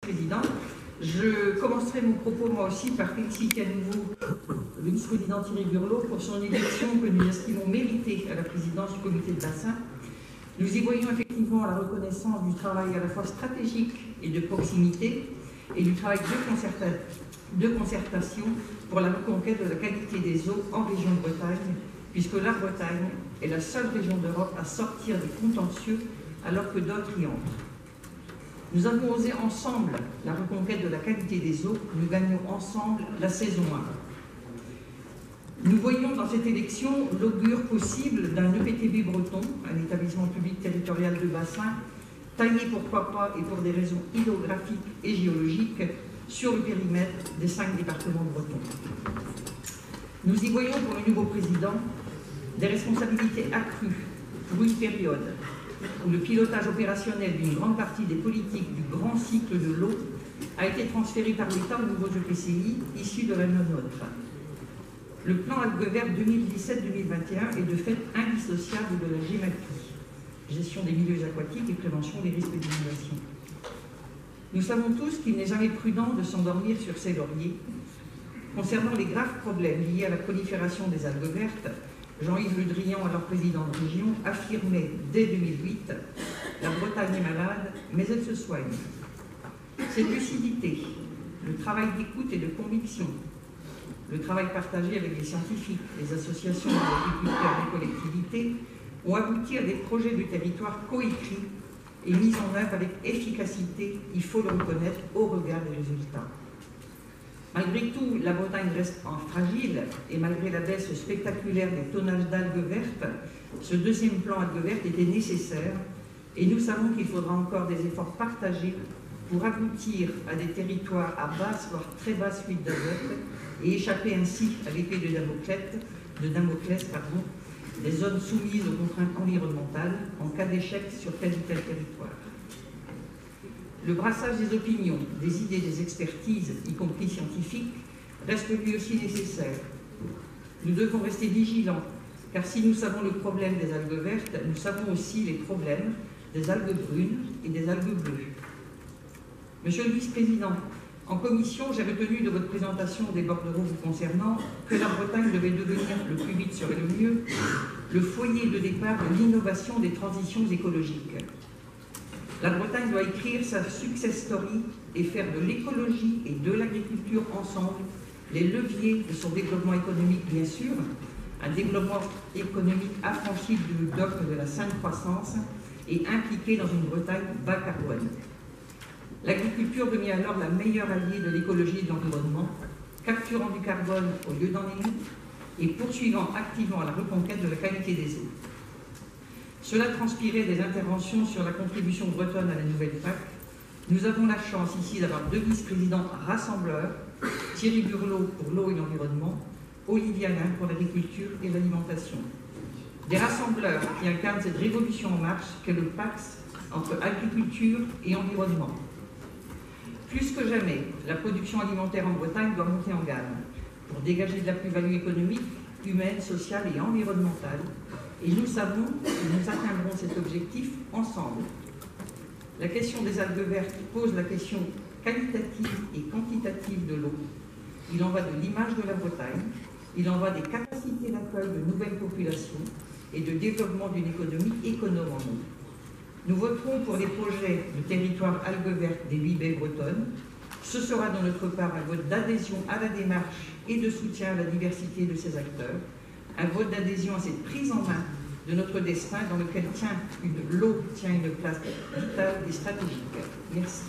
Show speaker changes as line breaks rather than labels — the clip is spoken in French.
Président, je commencerai mon propos moi aussi par féliciter à nouveau le vice-président Thierry Burlot pour son élection que nous estimons méritée à la présidence du comité de bassin. Nous y voyons effectivement la reconnaissance du travail à la fois stratégique et de proximité et du travail de concertation pour la reconquête de la qualité des eaux en région de Bretagne, puisque la Bretagne est la seule région d'Europe à sortir des contentieux alors que d'autres y entrent. Nous avons osé ensemble la reconquête de la qualité des eaux, nous gagnons ensemble la saison 1. Nous voyons dans cette élection l'augure possible d'un EPTB breton, un établissement public territorial de bassin, taillé pourquoi pas et pour des raisons hydrographiques et géologiques sur le périmètre des 5 départements bretons. Nous y voyons pour le nouveau président des responsabilités accrues pour une période où le pilotage opérationnel d'une grande partie des politiques du grand cycle de l'eau a été transféré par l'État aux nouveaux EPCI issus de la nôtre. Le plan Algues Vertes 2017-2021 est de fait indissociable de la GEMAPI, gestion des milieux aquatiques et prévention des risques d'inondation. Nous savons tous qu'il n'est jamais prudent de s'endormir sur ses lauriers. Concernant les graves problèmes liés à la prolifération des algues vertes, Jean-Yves Le Drian, alors président de région, affirmait dès 2008 « La Bretagne est malade, mais elle se soigne ». Cette lucidité, le travail d'écoute et de conviction, le travail partagé avec les scientifiques, les associations d'agriculteurs et des collectivités ont abouti à des projets de territoire coécrits et mis en œuvre avec efficacité, il faut le reconnaître, au regard des résultats. Malgré tout, la Bretagne reste fragile et malgré la baisse spectaculaire des tonnages d'algues vertes, ce deuxième plan algues vertes était nécessaire et nous savons qu'il faudra encore des efforts partagés pour aboutir à des territoires à basse, voire très basse fuite d'azote et échapper ainsi à l'épée de Damoclès, des zones soumises aux contraintes environnementales en cas d'échec sur tel ou tel territoire. Le brassage des opinions, des idées, des expertises, y compris scientifiques, reste lui aussi nécessaire. Nous devons rester vigilants, car si nous savons le problème des algues vertes, nous savons aussi les problèmes des algues brunes et des algues bleues. Monsieur le vice-président, en commission, j'ai retenu de votre présentation des bordereaux vous concernant que la Bretagne devait devenir, le plus vite serait le mieux, le foyer de départ de l'innovation des transitions écologiques. La Bretagne doit écrire sa success story et faire de l'écologie et de l'agriculture ensemble les leviers de son développement économique, bien sûr, un développement économique affranchi du dogme de la saine croissance et impliqué dans une Bretagne bas carbone. L'agriculture devient alors la meilleure alliée de l'écologie et de l'environnement, capturant du carbone au lieu d'en émettre et poursuivant activement la reconquête de la qualité des eaux. Cela transpirait des interventions sur la contribution bretonne à la nouvelle PAC. Nous avons la chance ici d'avoir deux vice-présidents rassembleurs, Thierry Burlot pour l'eau et l'environnement, Olivier Alain pour l'agriculture et l'alimentation. Des rassembleurs qui incarnent cette révolution en marche qu'est le PACS entre agriculture et environnement. Plus que jamais, la production alimentaire en Bretagne doit monter en gamme pour dégager de la plus-value économique, humaine, sociale et environnementale. Et nous savons que nous atteindrons cet objectif ensemble. La question des algues vertes pose la question qualitative et quantitative de l'eau. Il en va de l'image de la Bretagne, il en va des capacités d'accueil de nouvelles populations et de développement d'une économie économe en eau. Nous voterons pour les projets de territoire algues vertes des 8 baies bretonnes. Ce sera de notre part un vote d'adhésion à la démarche et de soutien à la diversité de ses acteurs. Un vote d'adhésion à cette prise en main de notre destin dans lequel l'eau tient une place vitale et stratégique. Merci.